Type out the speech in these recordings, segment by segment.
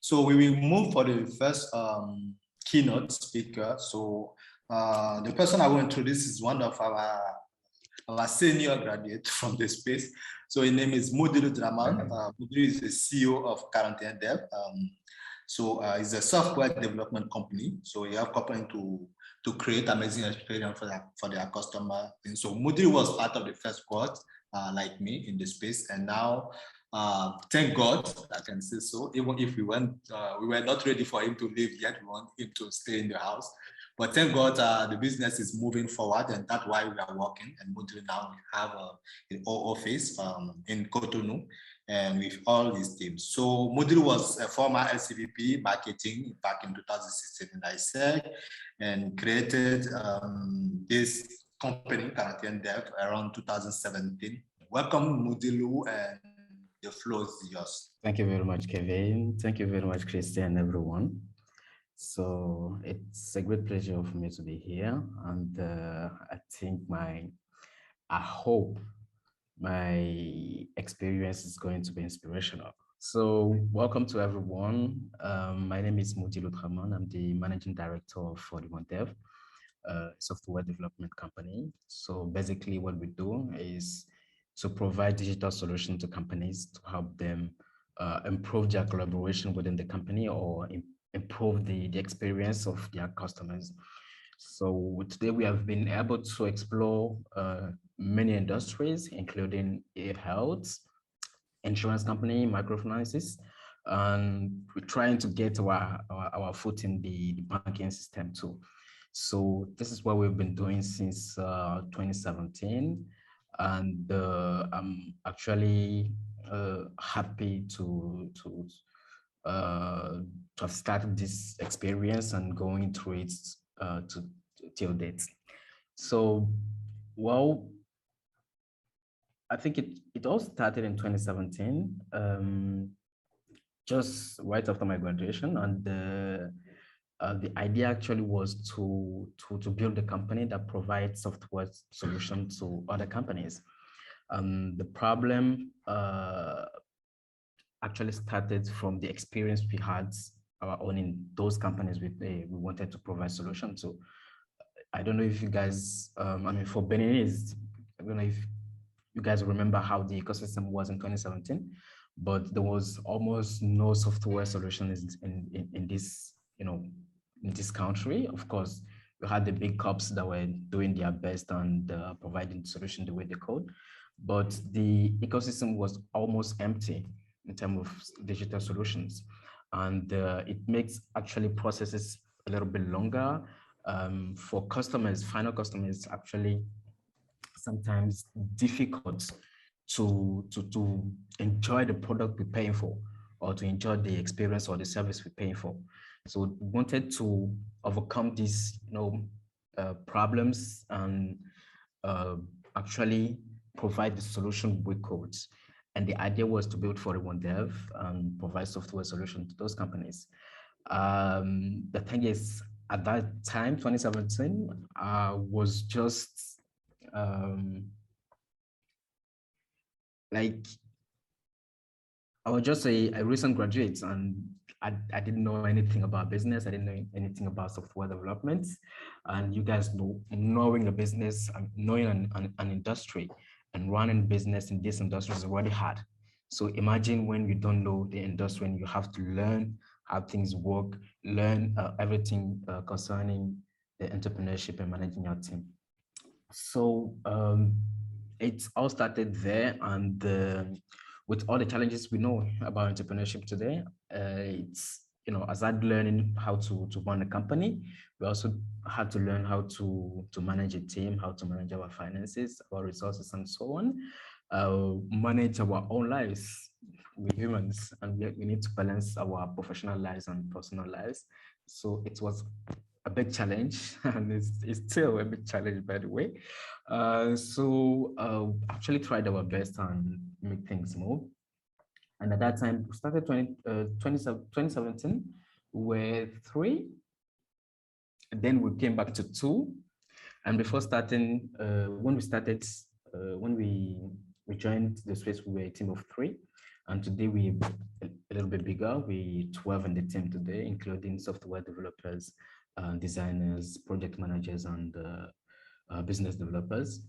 So we will move for the first keynote speaker. So the person I will introduce is one of our senior graduate from the space. So his name is Moudilou Dramane. Moudilou is the CEO of 41 Dev. So it's a software development company. So you have company to create amazing experience for their customer. And so Moudilou was part of the first cohort, like me, in the space. And now, thank God, I can say so. Even if we were not ready for him to leave yet, we want him to stay in the house. But thank God, the business is moving forward, and that's why we are working. And Moudilou now we have an office in Cotonou, and with all his teams. So Moudilou was a former LCVP marketing back in 2016 in AIESEC, and created this company, 41 Dev, around 2017. Welcome, Moudilou, and the floor is yours. Thank you very much, Kevin. Thank you very much, Christian, everyone. So it's a great pleasure for me to be here, and I think I hope my experience is going to be inspirational. So welcome to everyone. My name is Moudilou Dramane. I'm the managing director of 41 Dev, software development company. So basically what we do is to provide digital solutions to companies to help them improve their collaboration within the company or improve the experience of their customers. So today we have been able to explore many industries, including health, insurance company, microfinances, and we're trying to get our foot in the banking system too. So this is what we've been doing since 2017, and I'm actually happy to have started this experience and going through it till date. So, well, I think it all started in 2017, just right after my graduation, and the idea actually was to build a company that provides software solutions to other companies. The problem actually started from the experience we had our own in those companies we wanted to provide solutions to. I don't know if you guys, I mean, for Beninese, I don't know if you guys remember how the ecosystem was in 2017, but there was almost no software solutions in this, in this country. Of course, we had the big cops that were doing their best and providing solution the way they could, but the ecosystem was almost empty in terms of digital solutions. And it makes actually processes a little bit longer for customers, final customers, actually sometimes difficult to enjoy the product we're paying for, or to enjoy the experience or the service we're paying for. So we wanted to overcome these problems and actually provide the solution with codes. And the idea was to build 41 Dev and provide software solution to those companies. The thing is, at that time, 2017, was just like, I was just a recent graduate, and I didn't know anything about business. I didn't know anything about software development. And you guys know, knowing a business, knowing an industry, and running business in this industry is already hard. So imagine when you don't know the industry and you have to learn how things work, learn everything concerning the entrepreneurship and managing your team. So it all started there, and with all the challenges we know about entrepreneurship today, it's, aside learning how to run a company, we also had to learn how to manage a team, how to manage our finances, our resources, and so on, manage our own lives. We're humans, and we need to balance our professional lives and personal lives. So it was a big challenge, and it's still a big challenge, by the way. So actually tried our best and make things move. And at that time, we started 2017 with 3, and then we came back to 2. And before starting, when we joined the space, we were a team of 3. And today we're a little bit bigger. We're 12 in the team today, including software developers, designers, project managers, and business developers.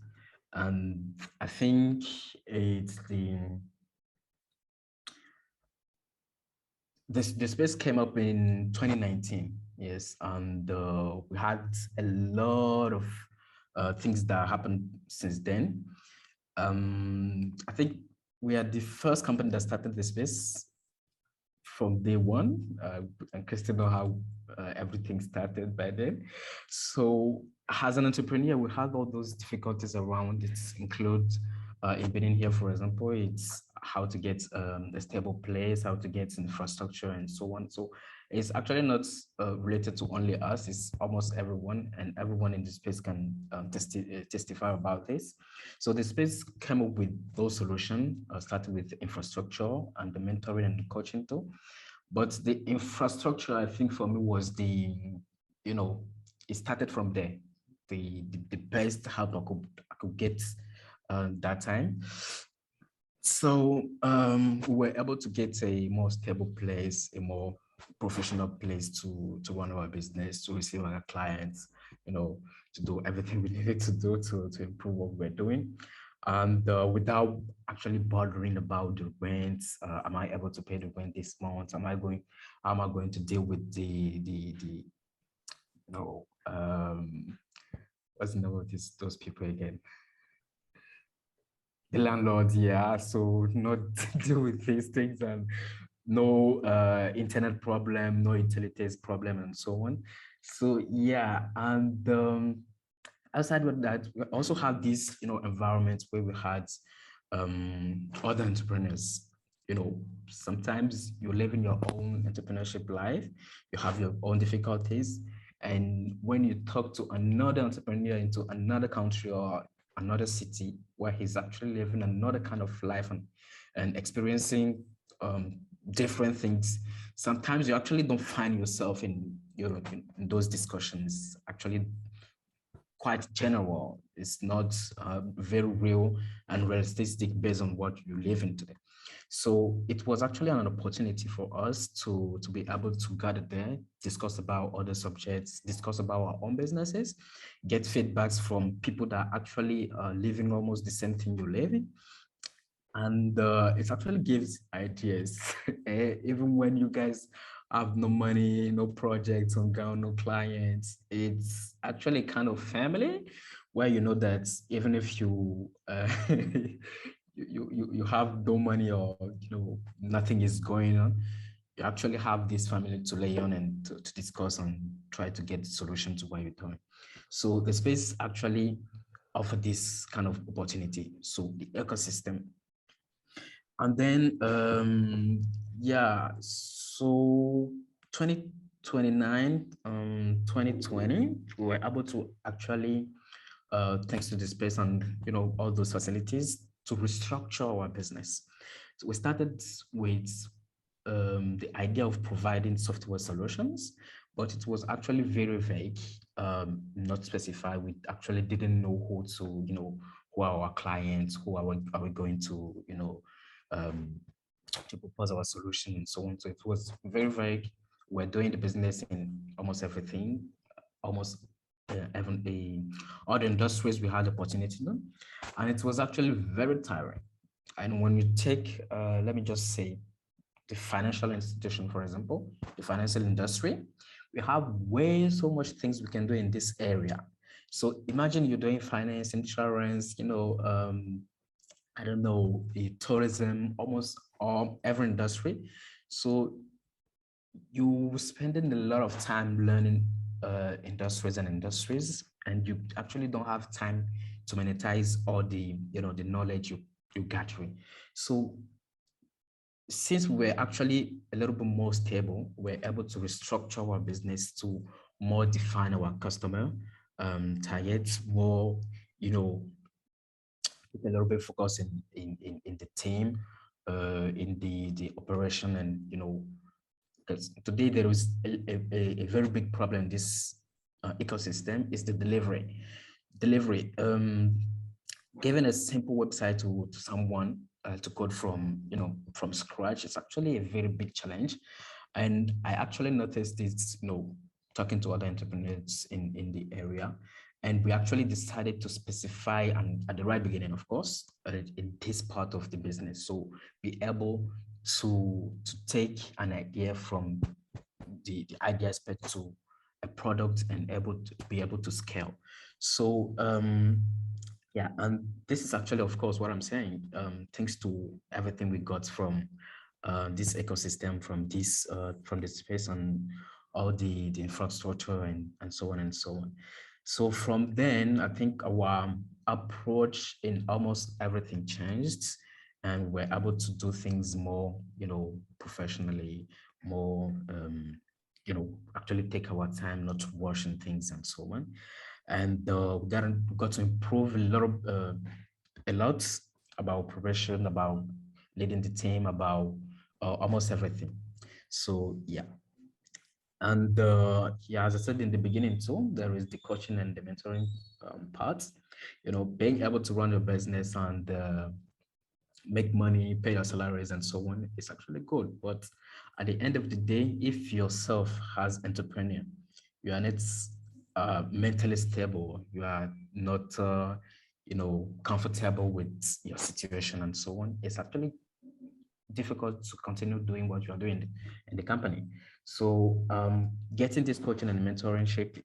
And I think it's the space came up in 2019, yes, and we had a lot of things that happened since then. I think we are the first company that started the space from day one, and Christian know how everything started by then. So as an entrepreneur, we had all those difficulties around it, include in being here, for example, it's how to get a stable place, how to get infrastructure and so on. So it's actually not related to only us, it's almost everyone, and everyone in the space can testify about this. So the space came up with those solutions, started with infrastructure and the mentoring and the coaching too. But the infrastructure, I think for me was it started from there. The best help I could get that time. So we were able to get a more stable place, a more professional place to run our business, to receive our clients, to do everything we needed to do to improve what we're doing. And without actually bothering about the rent, am I able to pay the rent this month? How am I going to deal with what's the name of those people again? The landlord, yeah. So not deal with these things, and no internet problem, no utilities problem, and so on. So yeah, and outside of that, we also have these environments where we had other entrepreneurs. Sometimes you live in your own entrepreneurship life, you have your own difficulties, and when you talk to another entrepreneur into another country or another city where he's actually living another kind of life and experiencing different things, sometimes you actually don't find yourself in those discussions. Actually quite general. It's not very real and realistic based on what you live in today. So it was actually an opportunity for us to be able to gather there, discuss about other subjects, discuss about our own businesses, get feedbacks from people that actually are living almost the same thing you live in. And it actually gives ideas, even when you guys have no money, no projects on ground, no clients. It's actually kind of family where you know that even if you you have no money or nothing is going on, you actually have this family to lay on and to discuss and try to get the solution to what you're doing. So the space actually offer this kind of opportunity. So the ecosystem. And then, yeah, so 2020, we were able to actually, thanks to the space and, all those facilities, to restructure our business. So we started with the idea of providing software solutions, but it was actually very vague, not specified. We actually didn't know who who are our clients, who are we going to, to propose our solution and so on. So it was very vague. We're doing the business in almost everything, almost even all the industries we had the opportunity to, and it was actually very tiring. And when you take, let me just say, the financial institution, for example, the financial industry, we have way so much things we can do in this area. So imagine you're doing finance, insurance, I don't know, the tourism, almost every industry. So you spending a lot of time learning industries, and you actually don't have time to monetize all the the knowledge you gathering. So since we're actually a little bit more stable, we're able to restructure our business to more define our customer targets, more a little bit focus in the team, in the operation, and because today there is a very big problem in this ecosystem is the delivery. Giving a simple website to someone to code from, from scratch. It's actually a very big challenge. And I actually noticed this, talking to other entrepreneurs in the area. And we actually decided to specify, and at the right beginning, of course, in this part of the business. So be able to take an idea from the idea aspect to a product and be able to scale. So yeah, and this is actually, of course, what I'm saying, thanks to everything we got from this ecosystem, from the space and all the infrastructure and so on and so on. So from then, I think our approach in almost everything changed, and we're able to do things more, professionally, more, actually take our time, not rushing things and so on. And we got to improve a lot about progression, about leading the team, about almost everything. So yeah. And yeah, as I said in the beginning too, there is the coaching and the mentoring part. Being able to run your business and make money, pay your salaries and so on is actually good. But at the end of the day, if yourself as entrepreneur, you are not mentally stable, you are not comfortable with your situation and so on, it's actually difficult to continue doing what you are doing in the company. So getting this coaching and mentorship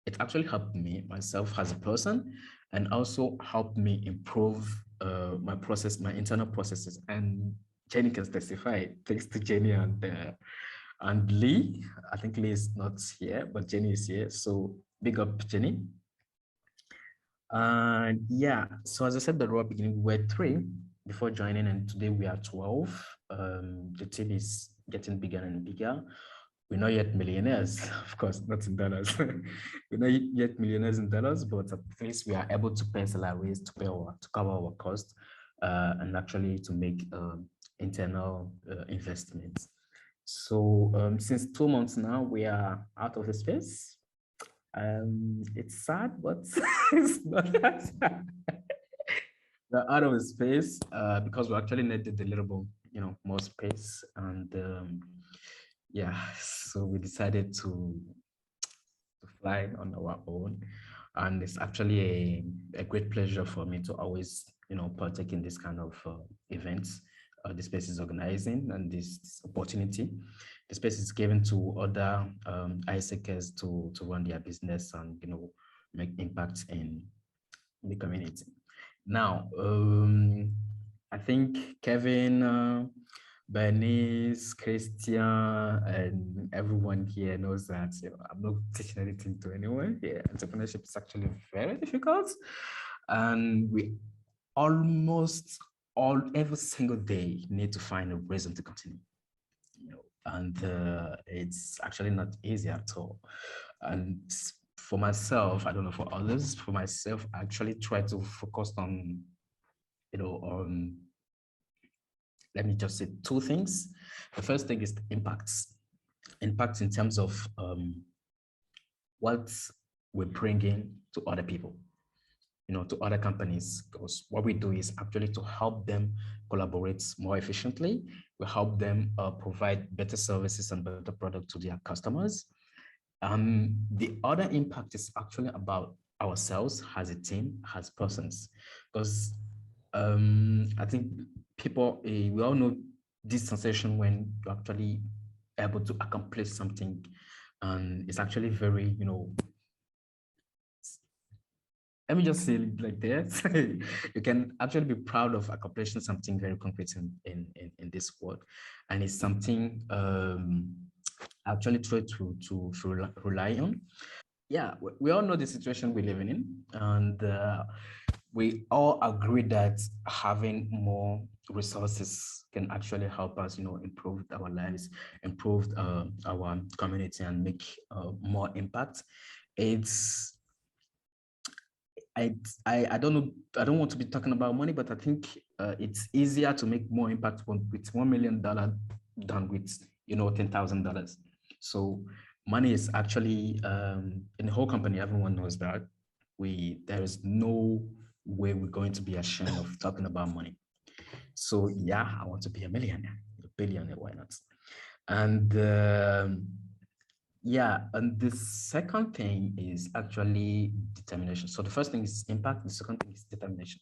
it actually helped me myself as a person, and also helped me improve my internal processes. And Jenny can testify, thanks to Jenny and Lee. I think Lee is not here, but Jenny is here. So big up, Jenny. And yeah, so as I said, the raw beginning, we were 3 before joining, and today we are 12. The team is getting bigger and bigger. We're not yet millionaires, of course, not in dollars. We're not yet millionaires in dollars, but at least we are able to pay salaries, to cover our costs, and actually to make internal investments. So since 2 months now, we are out of the space. It's sad, but it's not that sad. We're out of the space because we actually needed a little bit, more space, and yeah, so we decided to fly on our own, and it's actually a great pleasure for me to always, partake in this kind of events. The space is organizing, and this opportunity, the space is given to other AIESECers to run their business and make impact in the community. Now, I think Kevin, Bernice, Christian, and everyone here knows that I'm not teaching anything to anyone. Yeah, entrepreneurship is actually very difficult, and we almost every single day need to find a reason to continue. And it's actually not easy at all. And for myself, I don't know for others, for myself, I actually try to focus on, let me just say 2 things. The first thing is the impacts in terms of what we're bringing to other people, to other companies, because what we do is actually to help them collaborate more efficiently. We help them provide better services and better product to their customers. The other impact is actually about ourselves as a team, as persons, because I think people, we all know this sensation when you're actually able to accomplish something, and it's actually very, let me just say it like this. You can actually be proud of accomplishing something very concrete in this world. And it's something I actually try to rely on. Yeah, we all know the situation we're living in, and we all agree that having more resources can actually help us, improve our lives, improve our community, and make more impact. I don't know, I don't want to be talking about money, but I think it's easier to make more impact with $1 million than with $10,000. So money is actually in the whole company, everyone knows that there is no way we're going to be ashamed of talking about money. So yeah, I want to be a millionaire, a billionaire, why not? And yeah, and the second thing is actually determination. So the first thing is impact, the second thing is determination.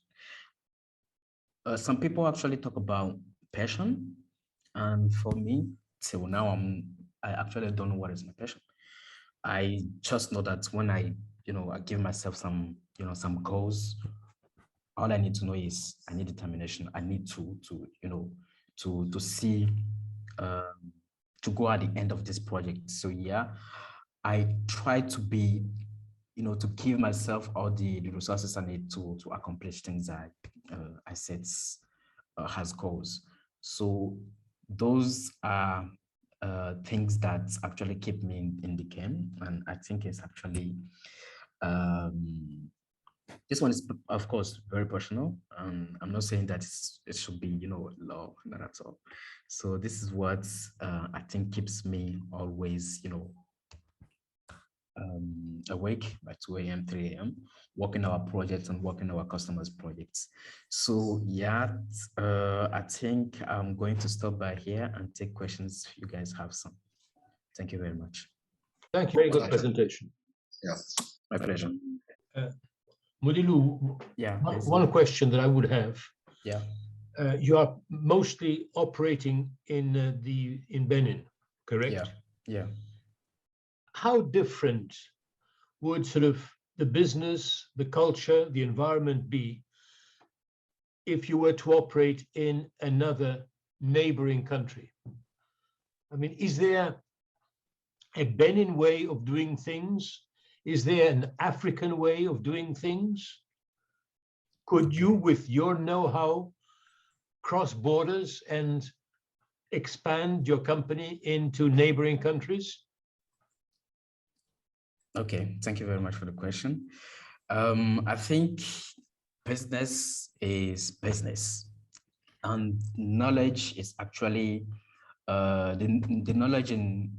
Some people actually talk about passion, and for me, till now, I actually don't know what is my passion. I just know that when I give myself some, some goals, all I need to know is I need determination. I need to see, to go at the end of this project. So yeah, I try to be, to give myself all the resources I need to accomplish things that I set as goals. So those are things that actually keep me in the game, and I think it's actually this one is, of course, very personal. I'm not saying that it should be, law, not at all. So this is what I think keeps me always, awake by 2 a.m., 3 a.m., working our projects and working our customers' projects. So yeah, I think I'm going to stop by here and take questions if you guys have some. Thank you very much. Thank you. Very good presentation. Yeah. My pleasure. Moudilou, yeah, one question that I would have. Yeah. You are mostly operating in Benin, correct? Yeah. Yeah. How different would sort of the business, the culture, the environment be if you were to operate in another neighboring country? I mean, is there a Benin way of doing things? Is there an African way of doing things? Could you, with your know-how, cross borders and expand your company into neighboring countries? Okay, thank you very much for the question. I think business is business, and knowledge is actually the knowledge in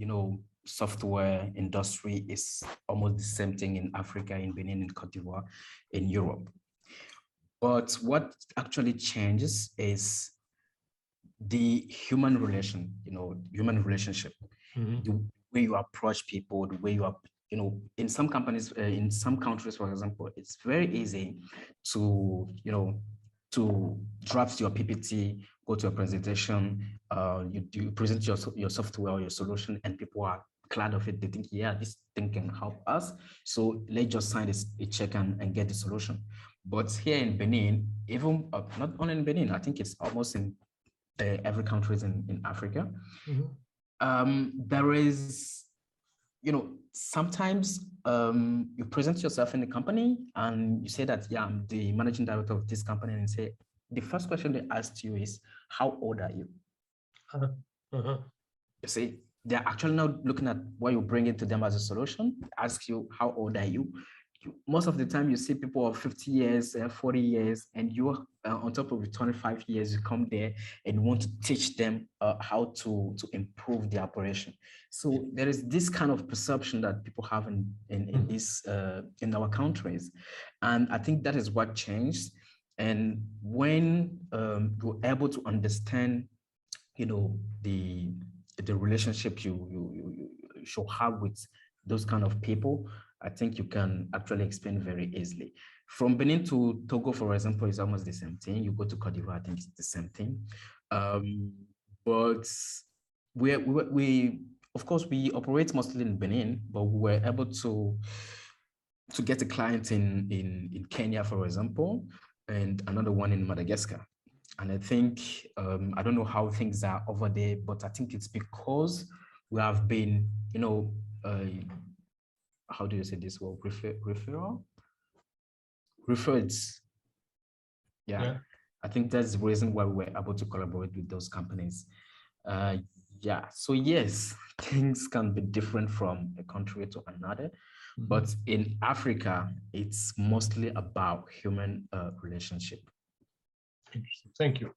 software industry is almost the same thing in Africa, in Benin, in Cote d'Ivoire, in Europe. But what actually changes is the human relation, human relationship, the way you approach people, the way you are, in some companies, in some countries, for example, it's very easy to, to draft your PPT, go to a presentation, you present your software or your solution, and people are glad of it. They think, yeah, this thing can help us. So let's just sign a check and get the solution. But here in Benin, even not only in Benin, I think it's almost in every country in Africa. There is, sometimes you present yourself in the company and you say that, yeah, I'm the managing director of this company, and say, the first question they ask you is, how old are you? You see, they're actually not looking at what you bring into them as a solution. They ask you, how old are you? Most of the time you see people of 50 years, 40 years, and you're on top of 25 years, you come there and you want to teach them how to improve the operation. So there is this kind of perception that people have in our countries. And I think that is what changed. And when you're able to understand, the relationship you should have with those kind of people, I think you can actually explain very easily. From Benin to Togo, for example, is almost the same thing. You go to Cote d'Ivoire, I think it's the same thing. But we of course, we operate mostly in Benin, but we were able to get a client in Kenya, for example, and another one in Madagascar. And I think, I don't know how things are over there, but I think it's because we have been, how do you say this word? Referred. Yeah. I think that's the reason why we were able to collaborate with those companies. Yeah, so yes, things can be different from a country to another, but in Africa, it's mostly about human relationship. Interesting. Thank you.